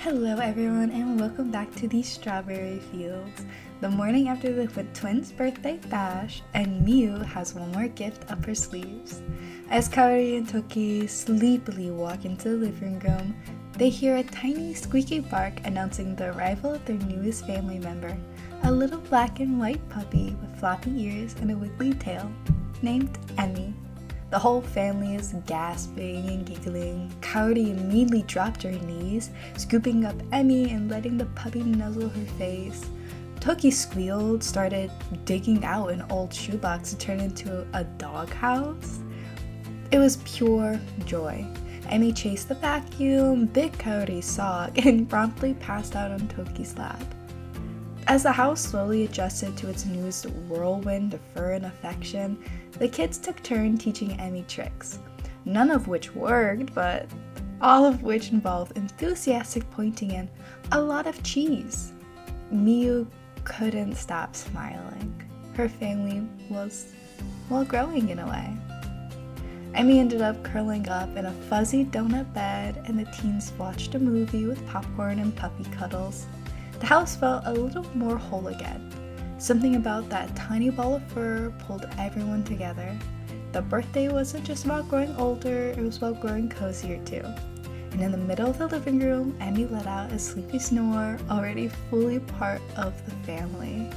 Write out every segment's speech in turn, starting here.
Hello everyone and welcome back to the Strawberry Fields. The morning after the twins' birthday bash, and Miu has one more gift up her sleeves. As Kaori and Tokie sleepily walk into the living room, they hear a tiny squeaky bark announcing the arrival of their newest family member, a little black and white puppy with floppy ears and a wiggly tail, named Emmy. The whole family is gasping and giggling. Kaori immediately dropped her knees, scooping up Emmy and letting the puppy nuzzle her face. Tokie squealed, started digging out an old shoebox to turn into a doghouse. It was pure joy. Emmy chased the vacuum, bit Kaori's sock, and promptly passed out on Tokie's lap. As the house slowly adjusted to its newest whirlwind of fur and affection, the kids took turns teaching Emmy tricks, none of which worked, but all of which involved enthusiastic pointing and a lot of cheese. Miu couldn't stop smiling. Her family was, growing in a way. Emmy ended up curling up in a fuzzy donut bed, and the teens watched a movie with popcorn and puppy cuddles. The house felt a little more whole again. Something about that tiny ball of fur pulled everyone together. The birthday wasn't just about growing older, it was about growing cozier too. And in the middle of the living room, Emmy let out a sleepy snore, already fully part of the family.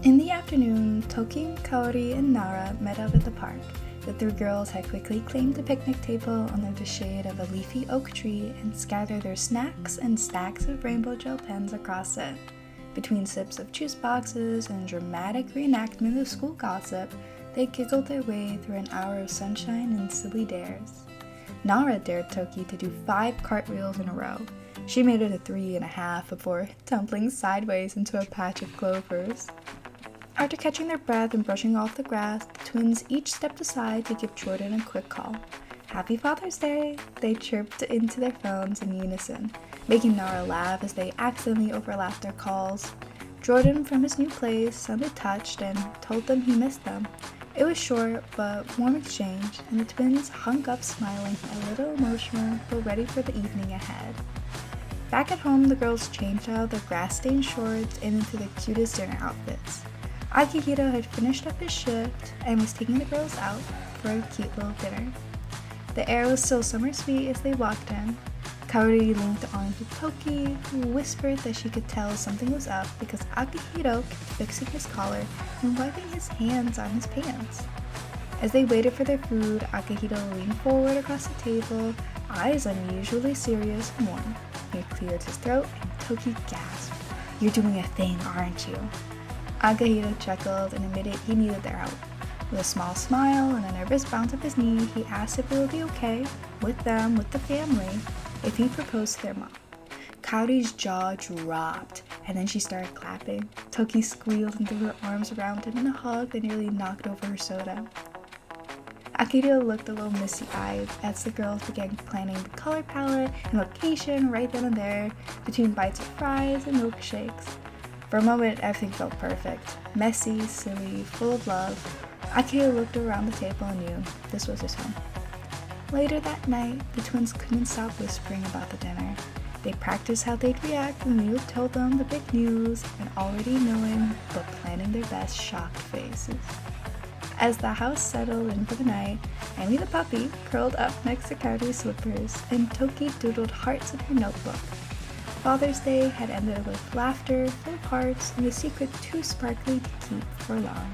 In the afternoon, Tokie, Kaori, and Nara met up at the park. The three girls had quickly claimed a picnic table under the shade of a leafy oak tree and scattered their snacks and stacks of rainbow gel pens across it. Between sips of juice boxes and dramatic reenactment of school gossip, they giggled their way through an hour of sunshine and silly dares. Nara dared Tokie to do 5 cartwheels in a row. She made it a 3.5 before tumbling sideways into a patch of clovers. After catching their breath and brushing off the grass, the twins each stepped aside to give Jordan a quick call. "Happy Father's Day!" They chirped into their phones in unison, making Nara laugh as they accidentally overlapped their calls. Jordan, from his new place, sounded touched and told them he missed them. It was short but warm exchange, and the twins hung up smiling, a little emotional but ready for the evening ahead. Back at home, the girls changed out of their grass-stained shorts and into their cutest dinner outfits. Akihito had finished up his shift and was taking the girls out for a cute little dinner. The air was still summer sweet as they walked in. Kaori linked onto Tokie, who whispered that she could tell something was up because Akihito kept fixing his collar and wiping his hands on his pants. As they waited for their food, Akihito leaned forward across the table, eyes unusually serious and warm. He cleared his throat and Tokie gasped. "You're doing a thing, aren't you?" Akihito chuckled and admitted he needed their help. With a small smile and a nervous bounce of his knee, he asked if it would be okay, with them, with the family, if he proposed to their mom. Kaori's jaw dropped, and then she started clapping. Tokie squealed and threw her arms around him in a hug that nearly knocked over her soda. Akihito looked a little misty-eyed as the girls began planning the color palette and location right then and there, between bites of fries and milkshakes. For a moment, everything felt perfect. Messy, silly, full of love. Akihito looked around the table and knew this was his home. Later that night, the twins couldn't stop whispering about the dinner. They practiced how they'd react when Miu told them the big news, and already knowing but planning their best shocked faces. As the house settled in for the night, Emmy the puppy curled up next to Kaori's slippers, and Tokie doodled hearts in her notebook. Father's Day had ended with laughter, full of hearts, and a secret too sparkly to keep for long.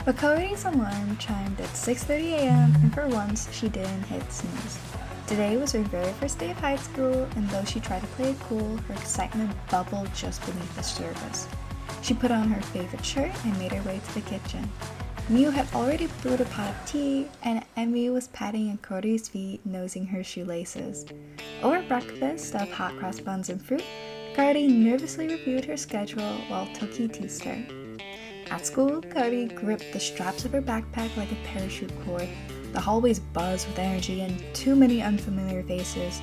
But Kaori's alarm chimed at 6:30 a.m., and for once, she didn't hit snooze. Today was her very first day of high school, and though she tried to play it cool, her excitement bubbled just beneath the surface. She put on her favorite shirt and made her way to the kitchen. Miu had already brewed a pot of tea, and Emmy was patting at Kaori's feet, nosing her shoelaces. Over breakfast of hot cross buns and fruit, Kaori nervously reviewed her schedule while Tokie teased her. At school, Kaori gripped the straps of her backpack like a parachute cord. The hallways buzzed with energy and too many unfamiliar faces.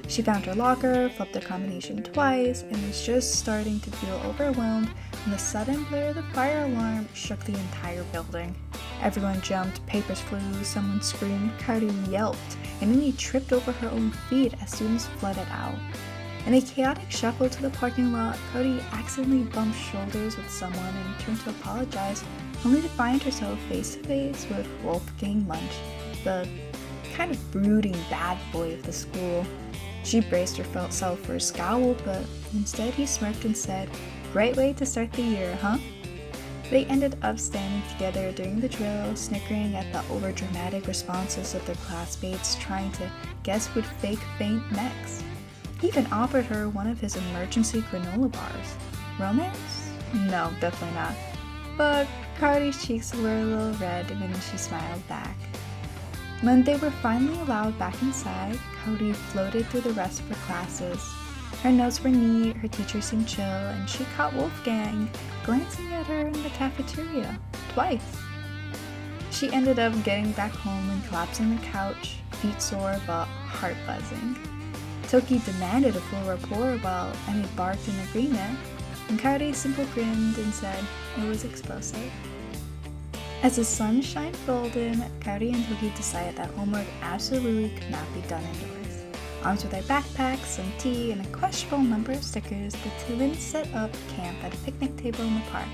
She found her locker, flipped the combination twice, and was just starting to feel overwhelmed when the sudden blare of the fire alarm shook the entire building. Everyone jumped, papers flew, someone screamed, Kaori yelped, and nearly tripped over her own feet as students flooded out. In a chaotic shuffle to the parking lot, Kaori accidentally bumped shoulders with someone and turned to apologize, only to find herself face to face with Wolfgang Munch, the kind of brooding bad boy of the school. She braced herself for a scowl, but instead he smirked and said, "Great way to start the year, huh?" They ended up standing together during the drill, snickering at the overdramatic responses of their classmates trying to guess who'd fake faint next. He even offered her one of his emergency granola bars. Romance? No, definitely not. But Kaori's cheeks were a little red when she smiled back. When they were finally allowed back inside, Kaori floated through the rest of her classes. Her notes were neat, her teacher seemed chill, and she caught Wolfgang glancing at her in the cafeteria twice. She ended up getting back home and collapsing on the couch, feet sore but heart buzzing. Tokie demanded a full rapport while Emmy barked in agreement, and Kaori simply grinned and said it was explosive. As the sun shined golden, Kaori and Tokie decided that homework absolutely could not be done indoors. Armed with their backpacks, some tea, and a questionable number of stickers, the twins set up camp at a picnic table in the park.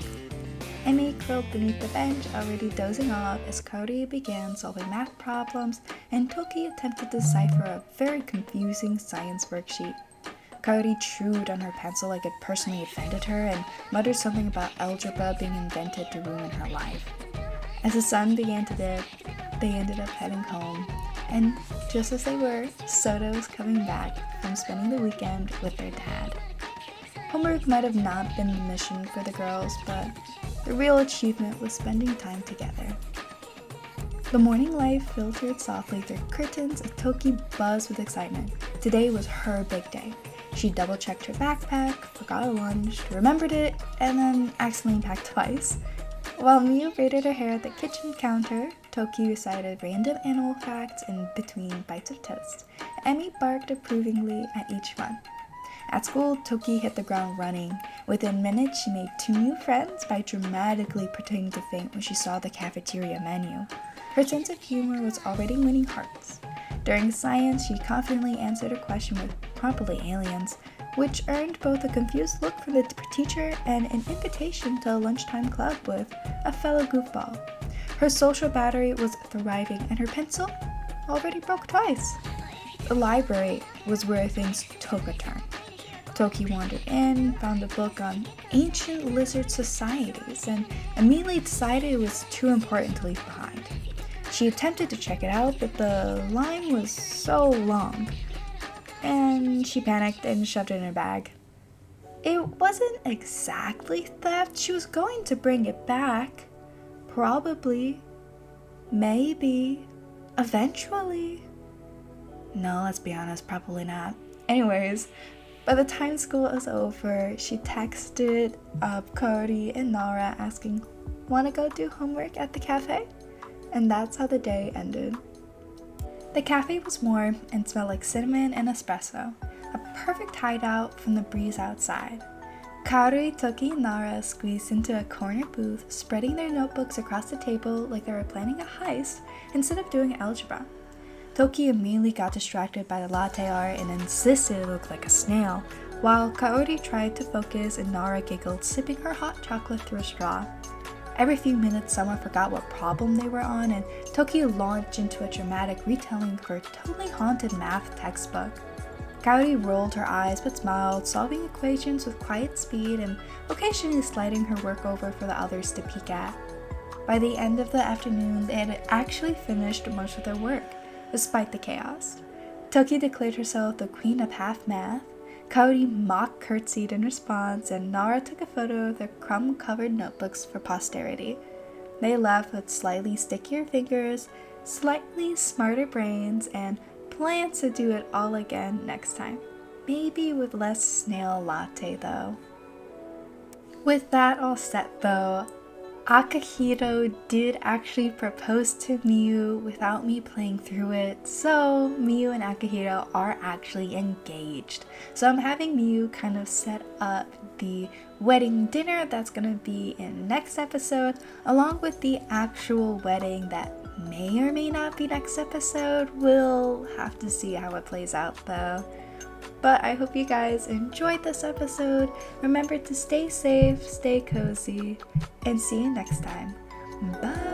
Emmy curled beneath the bench, already dozing off as Kaori began solving math problems, and Tokie attempted to decipher a very confusing science worksheet. Kaori chewed on her pencil like it personally offended her and muttered something about algebra being invented to ruin her life. As the sun began to dip, they ended up heading home. And just as they were, Soda was coming back from spending the weekend with their dad. Homework might have not been the mission for the girls, but the real achievement was spending time together. The morning light filtered softly through curtains as Tokie buzzed with excitement. Today was her big day. She double-checked her backpack, forgot a lunch, remembered it, and then accidentally packed twice. While Miu braided her hair at the kitchen counter, Tokie recited random animal facts in between bites of toast. Emmy barked approvingly at each one. At school, Tokie hit the ground running. Within minutes, she made 2 new friends by dramatically pretending to faint when she saw the cafeteria menu. Her sense of humor was already winning hearts. During science, she confidently answered a question with probably aliens, which earned both a confused look from the teacher and an invitation to a lunchtime club with a fellow goofball. Her social battery was thriving, and her pencil already broke twice. The library was where things took a turn. Tokie wandered in, found a book on ancient lizard societies, and immediately decided it was too important to leave behind. She attempted to check it out, but the line was so long, and she panicked and shoved it in her bag. It wasn't exactly theft. She was going to bring it back. Probably. Maybe. Eventually. No, let's be honest, probably not. Anyways, by the time school was over, she texted up Kaori and Nara asking, "Wanna go do homework at the cafe?" And that's how the day ended. The cafe was warm and smelled like cinnamon and espresso, a perfect hideout from the breeze outside. Kaori, Tokie, and Nara squeezed into a corner booth, spreading their notebooks across the table like they were planning a heist instead of doing algebra. Tokie immediately got distracted by the latte art and insisted it looked like a snail, while Kaori tried to focus and Nara giggled, sipping her hot chocolate through a straw. Every few minutes, someone forgot what problem they were on, and Tokie launched into a dramatic retelling of her totally haunted math textbook. Kaori rolled her eyes but smiled, solving equations with quiet speed and occasionally sliding her work over for the others to peek at. By the end of the afternoon, they had actually finished most of their work, despite the chaos. Tokie declared herself the queen of half math. Kaori mock curtsied in response, and Nara took a photo of their crumb-covered notebooks for posterity. They left with slightly stickier fingers, slightly smarter brains, and plans to do it all again next time. Maybe with less snail latte, though. With that all set, though, Akihiro did actually propose to Miu without me playing through it, so Miu and Akihiro are actually engaged. So I'm having Miu kind of set up the wedding dinner that's gonna be in next episode, along with the actual wedding that may or may not be next episode. We'll have to see how it plays out though. But I hope you guys enjoyed this episode. Remember to stay safe, stay cozy, and see you next time. Bye!